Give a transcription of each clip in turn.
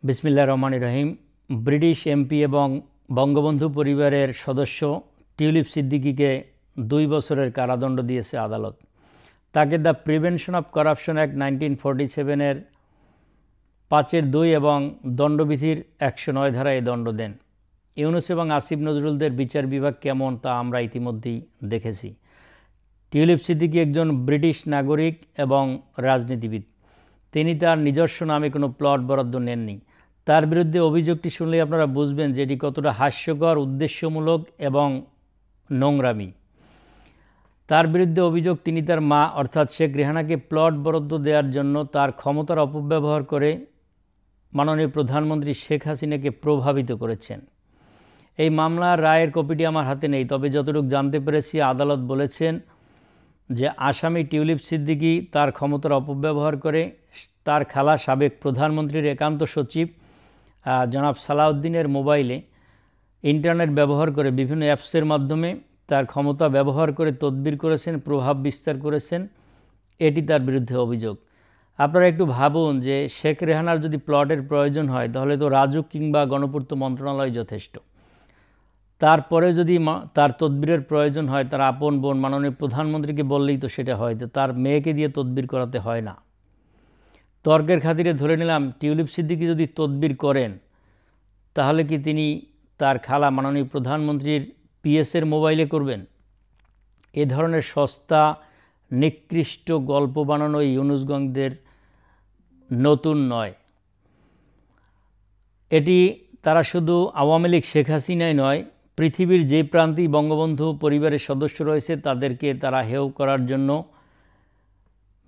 বিসমিল্লাহির রহমানির রহিম। British MP এবং বঙ্গবন্ধু পরিবারের সদস্য টিউলিপ সিদ্দিকীকে 2 বছরের কারাদণ্ড দিয়েছে আদালত। তাকে the Prevention of Corruption Act 1947-এর 5(2) এবং দণ্ডবিধির 109 ধারায় দণ্ড দেন। ইউনূস এবং আসিফ নজরুলদের বিচার বিভাগ কেমন তা আমরা ইতিমধ্যেই দেখেছি। টিউলিপ সিদ্দিকী একজন ব্রিটিশ নাগরিক এবং রাজনীতিবিদ। তিনি তার নিজস্ব নামে কোনো প্লট বরাদ্দ নেননি। তার বিরুদ্ধে অভিযোগটি শুনলেই আপনারা বুঝবেন যে এটি কতটা হাস্যকর, উদ্দেশ্যমূলক এবং নোংরামি। তার বিরুদ্ধে অভিযোগ, তিনি তার মা অর্থাৎ শেখ রেহানাকে প্লট বরাদ্দ দেওয়ার জন্য তার ক্ষমতার অপব্যবহার করে মাননীয় প্রধানমন্ত্রী শেখ হাসিনাকে প্রভাবিত করেছেন। এই মামলার রায়ের কপিটি আমার হাতে নেই, তবে যতটুকু জানতে পেরেছি আদালত বলেছেন যে আসামি টিউলিপ সিদ্দিকী তার ক্ষমতার অপব্যবহার করে তার খালা সাবেক প্রধানমন্ত্রীর একান্ত সচিব জনাব সালাউদ্দিনের মোবাইলে ইন্টারনেট ব্যবহার করে বিভিন্ন অ্যাপসের মাধ্যমে তার ক্ষমতা ব্যবহার করে তদবির করেছেন, প্রভাব বিস্তার করেছেন। এটি তার বিরুদ্ধে অভিযোগ। আপনারা একটু ভাবুন যে শেখ রেহানার যদি প্লটের প্রয়োজন হয় তাহলে তো রাজুক কিংবা গণপূর্ত মন্ত্রণালয় যথেষ্ট। তারপরে যদি তার তদবিরের প্রয়োজন হয় তার আপন বোন মাননীয় প্রধানমন্ত্রীকে বললেই তো সেটা হয়, তো তার মেয়েকে দিয়ে তদবির করাতে হয় না। তর্কের খাতিরে ধরে নিলাম টিউলিপ সিদ্দিকী যদি তদবির করেন তাহলে কি তিনি তার খালা মাননীয় প্রধানমন্ত্রীর পিএসের মোবাইলে করবেন? এ ধরনের সস্তা নিকৃষ্ট গল্প বানানো ইউনূসগঞ্জদের নতুন নয়। এটি তারা শুধু আওয়ামী লীগ শেখ হাসিনাই নয়, পৃথিবীর যে প্রান্তেই বঙ্গবন্ধু পরিবারের সদস্য রয়েছে তাদেরকে তারা হেয় করার জন্য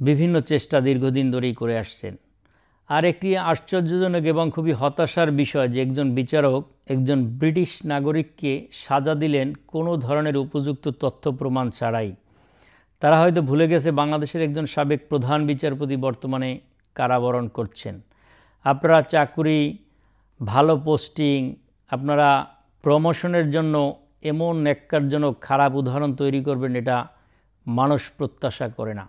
বিভিন্ন চেষ্টা দীর্ঘদিন ধরেই করে আসছেন। আর একটি আশ্চর্যজনক এবং খুবই হতাশার বিষয় যে একজন বিচারক একজন ব্রিটিশ নাগরিককে সাজা দিলেন কোনো ধরনের উপযুক্ত তথ্য প্রমাণ ছাড়াই। তারা হয়তো ভুলে গেছে বাংলাদেশের একজন সাবেক প্রধান বিচারপতি বর্তমানে কারাবরণ করছেন। আপনারা চাকুরি, ভালো পোস্টিং, আপনারা প্রমোশনের জন্য এমন ন্যাক্কারজনক খারাপ উদাহরণ তৈরি করবেন, এটা মানুষ প্রত্যাশা করে না।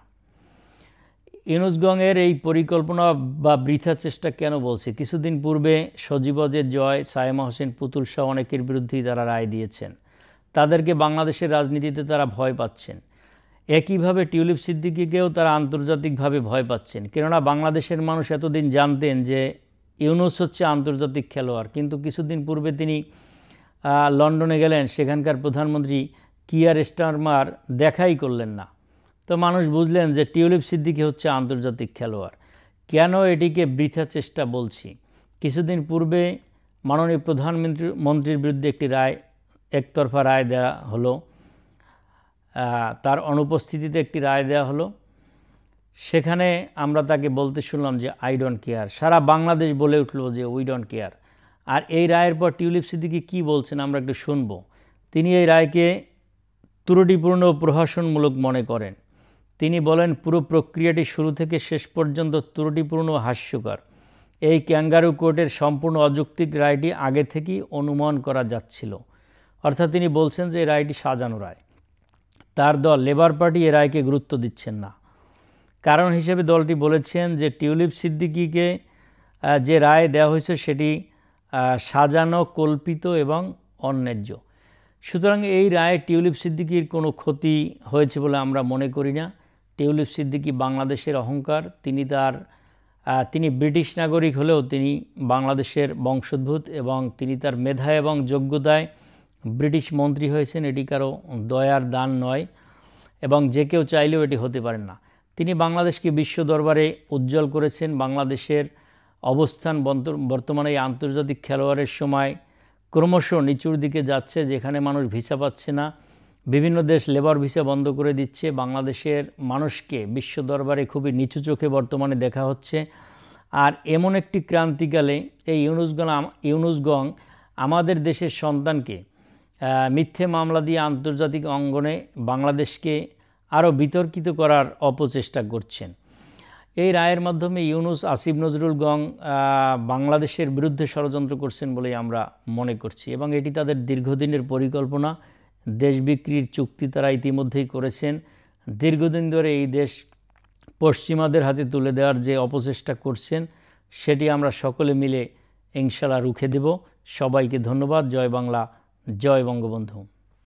ইউনূসগঞ্জের এই পরিকল্পনা বা বৃথা চেষ্টা কেন বলছি? কিছুদিন পূর্বে সজীবজের জয়, সায়েমা হোসেন পুতুল সহ অনেকের বিরুদ্ধেই তারা রায় দিয়েছেন। তাদেরকে বাংলাদেশের রাজনীতিতে তারা ভয় পাচ্ছেন। একইভাবে টিউলিপ সিদ্দিকীকেও তারা আন্তর্জাতিকভাবে ভয় পাচ্ছেন। কেননা বাংলাদেশের মানুষ এতদিন জানতেন যে ইউনূস হচ্ছে আন্তর্জাতিক খেলোয়াড়, কিন্তু কিছুদিন পূর্বে তিনি লন্ডনে গেলেন, সেখানকার প্রধানমন্ত্রী কিয়ার স্টারমার দেখাই করলেন না। তো মানুষ বুঝলেন যে টিউলিপ সিদ্দিকী হচ্ছে আন্তর্জাতিক খেলোয়াড়। কেন এটিকে বৃথা চেষ্টা বলছি? কিছুদিন পূর্বে মাননীয় প্রধানমন্ত্রীর বিরুদ্ধে একটি রায়, একতরফা রায় দেওয়া হলো, তার অনুপস্থিতিতে একটি রায় দেওয়া হলো। সেখানে আমরা তাকে বলতে শুনলাম যে আই ডোন্ট কেয়ার। সারা বাংলাদেশ বলে উঠলো যে উই ডোন্ট কেয়ার। আর এই রায়ের পর টিউলিপ সিদ্দিকী কী বলছেন আমরা একটু শুনব। তিনি এই রায়কে ত্রুটিপূর্ণ ও প্রহসনমূলক মনে করেন। তিনি বলেন, পুরো প্রক্রিয়াটি শুরু থেকে শেষ পর্যন্ত ত্রুটিপূর্ণ ও হাস্যকর। এই ক্যাঙ্গারু কোর্টের সম্পূর্ণ অযৌক্তিক রায়টি আগে থেকেই অনুমান করা যাচ্ছিল। অর্থাৎ তিনি বলছেন যে এই রায়টি সাজানো রায়। তার দল লেবার পার্টি এ রায়কে গুরুত্ব দিচ্ছেন না। কারণ হিসেবে দলটি বলেছেন যে টিউলিপ সিদ্দিকীকে যে রায় দেওয়া হয়েছে সেটি সাজানো, কল্পিত এবং অন্যায্য। সুতরাং এই রায়ে টিউলিপ সিদ্দিকীর কোনো ক্ষতি হয়েছে বলে আমরা মনে করি না। টিউলিপ সিদ্দিকী বাংলাদেশের অহংকার। তিনি ব্রিটিশ নাগরিক হলেও তিনি বাংলাদেশের বংশোদ্ভূত এবং তিনি তার মেধা এবং যোগ্যতায় ব্রিটিশ মন্ত্রী হয়েছেন। এটি কারো দয়ার দান নয় এবং যে কেউ চাইলেও এটি হতে পারে না। তিনি বাংলাদেশকে বিশ্ব দরবারে উজ্জ্বল করেছেন। বাংলাদেশের অবস্থান বর্তমানে এই আন্তর্জাতিক খেলোয়াড়ের সময় ক্রমশ নিচুর দিকে যাচ্ছে, যেখানে মানুষ ভিসা পাচ্ছে না। বিভিন্ন দেশ লেবার ভিসা বন্ধ করে দিচ্ছে। বাংলাদেশের মানুষকে বিশ্ব দরবারে খুবই নিচু চোখে বর্তমানে দেখা হচ্ছে। আর এমন একটি ক্রান্তিকালে এই ইউনূসগঞ্জ আমাদের দেশের সন্তানকে মিথ্যে মামলা দিয়ে আন্তর্জাতিক অঙ্গনে বাংলাদেশকে আরও বিতর্কিত করার অপচেষ্টা করছেন। এই রায়ের মাধ্যমে ইউনূস, আসিফ নজরুল বাংলাদেশের বিরুদ্ধে ষড়যন্ত্র করছেন বলেই আমরা মনে করছি এবং এটি তাদের দীর্ঘদিনের পরিকল্পনা। দেশ বিক্রির চুক্তি তারা ইতিমধ্যেই করেছেন। দীর্ঘদিন ধরে এই দেশ পশ্চিমাদের হাতে তুলে দেওয়ার যে অপচেষ্টা করছেন সেটি আমরা সকলে মিলে ইনশাআল্লাহ রুখে দেব। সবাইকে ধন্যবাদ। জয় বাংলা, জয় বঙ্গবন্ধু।